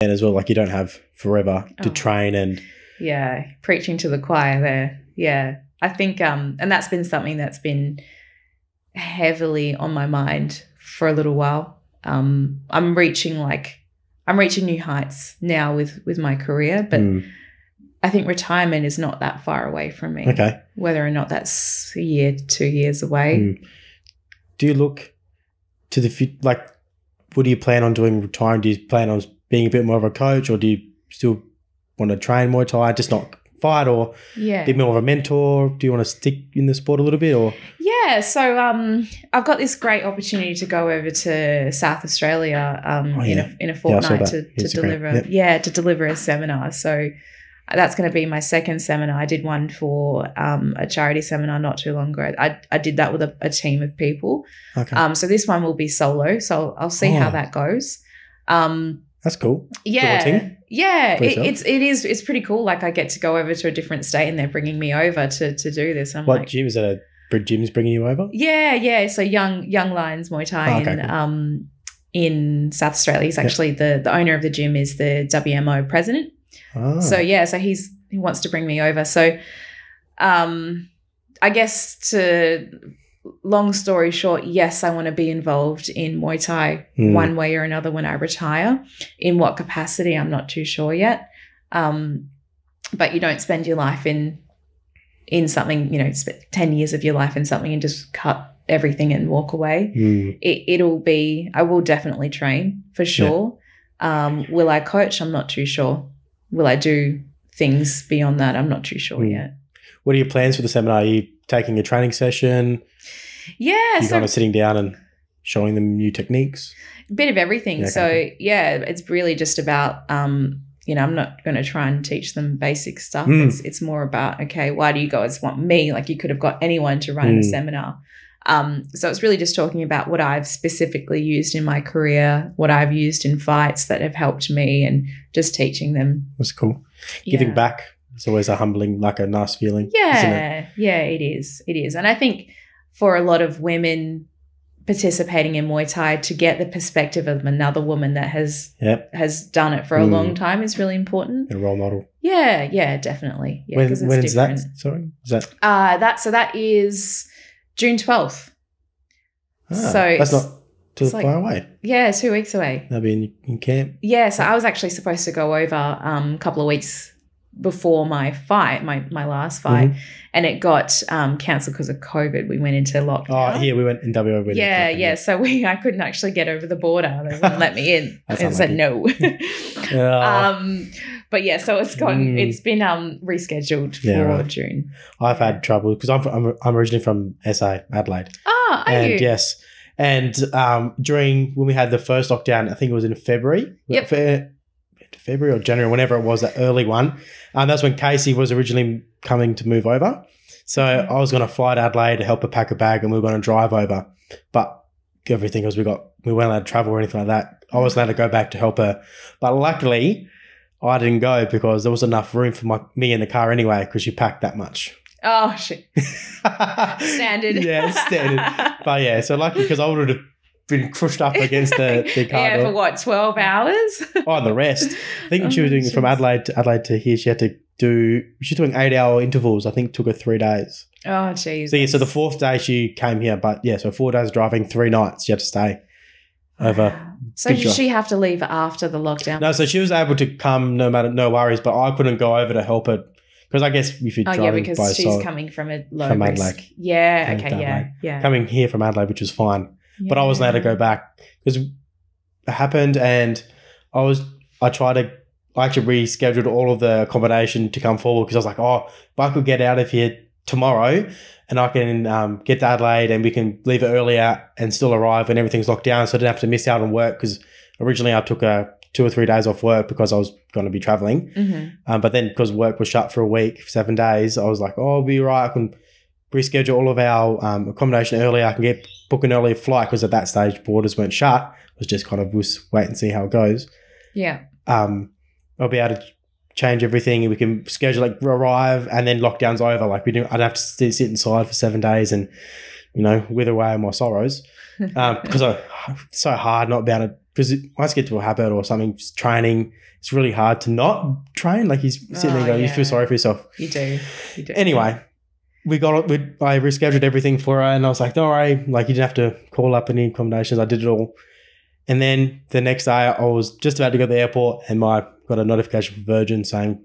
And as well, like you don't have forever to train and yeah, preaching to the choir there. Yeah, I think and that's been something that's been heavily on my mind for a little while. I'm reaching new heights now with my career, but I think retirement is not that far away from me. Okay. Whether or not that's a year, 2 years away. Do you look to the future? Like, what do you plan on doing retiring? Do you plan on being a bit more of a coach, or do you still want to train Muay Thai, just not fight, or be more of a mentor? Do you want to stick in the sport a little bit, or? Yeah, so I've got this great opportunity to go over to South Australia in a fortnight to deliver to deliver a seminar. So that's going to be my second seminar. I did one for a charity seminar not too long ago. I did that with a team of people. Okay. So this one will be solo. So I'll see how that goes. That's cool. Yeah. Daunting. Yeah. It's pretty cool. Like I get to go over to a different state and they're bringing me over to do this. What gym is that? Gym's bringing you over? Yeah. So Young Lions Muay Thai in South Australia. He's actually the owner of the gym is the WMO president. Oh. So he wants to bring me over. So I guess long story short, yes, I want to be involved in Muay Thai one way or another when I retire. In what capacity, I'm not too sure yet. But you don't spend your life in something, spend 10 years of your life in something and just cut everything and walk away. I will definitely train for sure. Yeah. Will I coach? I'm not too sure. Will I do things beyond that? I'm not too sure yet. What are your plans for the seminar? Are you taking a training session? Yeah. You're kind of sitting down and showing them new techniques? A bit of everything. Yeah, okay. So, it's really just about, I'm not going to try and teach them basic stuff. It's more about, okay, why do you guys want me? Like you could have got anyone to run a seminar. So it's really just talking about what I've specifically used in my career, what I've used in fights that have helped me and just teaching them. That's cool. Giving back is always a humbling, like a nice feeling. Yeah. Isn't it? Yeah, it is. It is. And I think for a lot of women participating in Muay Thai, to get the perspective of another woman that has done it for a long time is really important. A role model. Yeah, definitely. Yeah, when is that? Sorry? Is that? That is June 12th. So that's not too far away. Yeah, 2 weeks away. They'll be in camp. Yeah, so I was actually supposed to go over a couple of weeks before my fight, my last fight, and it got cancelled because of COVID. We went into lockdown. Oh, here we went in WA. Yeah. So I couldn't actually get over the border. They wouldn't let me in. I said no. But yeah, so it's been rescheduled for June. I've had trouble because I'm originally from SA, Adelaide. Oh, are you? Yes. And during when we had the first lockdown, I think it was in February. Yep. February or January, whenever it was, that early one. That's when Casey was originally coming to move over. So I was going to fly to Adelaide to help her pack a bag and we were going to drive over. But everything was we weren't allowed to travel or anything like that. I wasn't allowed to go back to help her. But luckily, I didn't go because there was enough room for me in the car anyway because she packed that much. Oh, shit. Standard. Yeah, standard. But yeah, so lucky because I would have been crushed up against the car. Yeah, for what, 12 hours? And the rest. I think she was doing from Adelaide to here. She's doing 8-hour intervals. I think it took her 3 days. Oh, jeez. So, so the fourth day she came here, but so 4 days driving, 3 nights she had to stay over. So did she have to leave after the lockdown? No, so she was able to come no worries, but I couldn't go over to help her. Because I guess if you're driving because by she's coming from a low risk. Adelaide. Yeah, okay, yeah. Coming here from Adelaide, which was fine. Yeah. But I wasn't allowed to go back because it happened and I actually rescheduled all of the accommodation to come forward because I was like, if I could get out of here tomorrow and I can get to Adelaide and we can leave it earlier and still arrive when everything's locked down so I didn't have to miss out on work because originally I took 2 or 3 days off work because I was going to be traveling. But then because work was shut for a week, 7 days, I was like, I'll be right. I can reschedule all of our accommodation earlier. I can book an earlier flight because at that stage borders weren't shut. It was just kind of wait and see how it goes. Yeah. I'll be able to change everything and we can schedule arrive and then lockdown's over. I'd have to sit inside for 7 days and, wither away my sorrows because it's so hard not being able to because once you get to a habit or something, just training, it's really hard to not train. Like he's sitting there going, you feel sorry for yourself. You do. Anyway, I rescheduled everything for her, and I was like, don't worry, like you didn't have to call up any accommodations. I did it all. And then the next day I was just about to go to the airport and got a notification from Virgin saying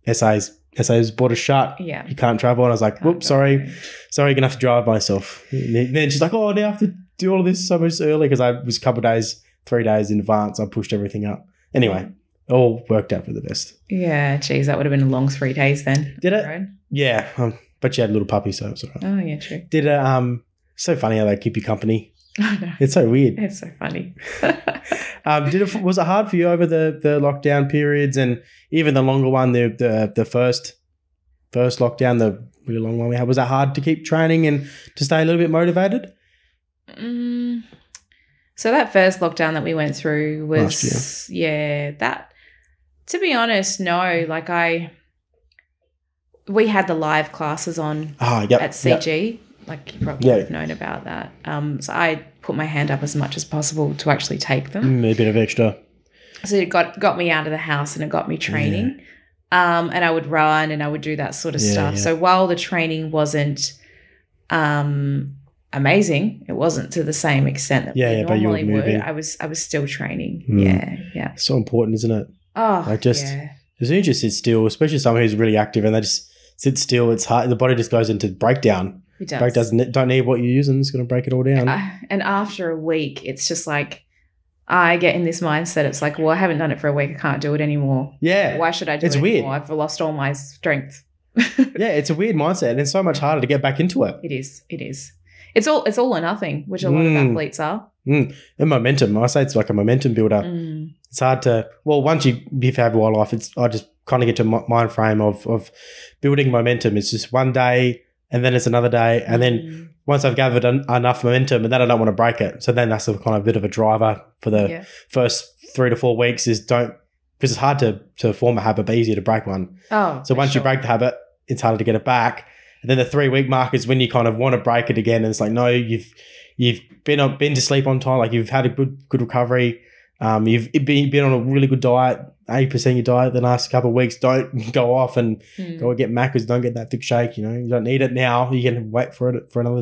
SA's border shut. Yeah. You can't travel. And I was like, whoops, sorry, you're going to have to drive myself. And then she's like, oh, now I have to do all of this so much early because I was a couple of days, 3 days in advance. I pushed everything up. Anyway, it all worked out for the best. Yeah, geez, that would have been a long 3 days then. Did it? Right? Yeah. But she had a little puppy, so it was all right. Oh, yeah, true. Did it, so funny how they keep you company. I know. It's so weird. It's so funny. Was it hard for you over the lockdown periods and even the longer one, the first lockdown, the really long one we had? Was that hard to keep training and to stay a little bit motivated? So that first lockdown that we went through was, last year. To be honest, no. Like we had the live classes on at CG. Like you probably would have known about that. So I put my hand up as much as possible to actually take them. A bit of extra. So it got me out of the house and it got me training. And I would run and I would do that sort of stuff. So while the training wasn't amazing, it wasn't to the same extent that we normally would. I was still training. Yeah. So important, isn't it? Oh, like just as soon as you sit still, especially someone who's really active and they just sit still, it's hard. The body just goes into breakdown. It does. Breakdown don't need what you're using. It's going to break it all down. And after a week, it's just like I get in this mindset. It's like, well, I haven't done it for a week. I can't do it anymore. Yeah. Why should I do it anymore? I've lost all my strength. Yeah, it's a weird mindset, and it's so much harder to get back into it. It is. It's all or nothing, which a lot of athletes are. And momentum. I say it's like a momentum builder. It's hard to, once you've had wildlife, I just kind of get to a mind frame of building momentum. It's just one day and then it's another day. And then once I've gathered enough momentum and then I don't want to break it. So then that's a kind of bit of a driver for the first 3 to 4 weeks because it's hard to form a habit, but easier to break one. Oh, so once you break the habit, it's harder to get it back. And then the 3-week mark is when you kind of want to break it again. And it's like, no, you've been to sleep on time. Like you've had a good recovery. You've been on a really good diet, 80% of your diet the last couple of weeks. Don't go off and go and get macros. Don't get that thick shake. You don't need it now. You can wait for it for another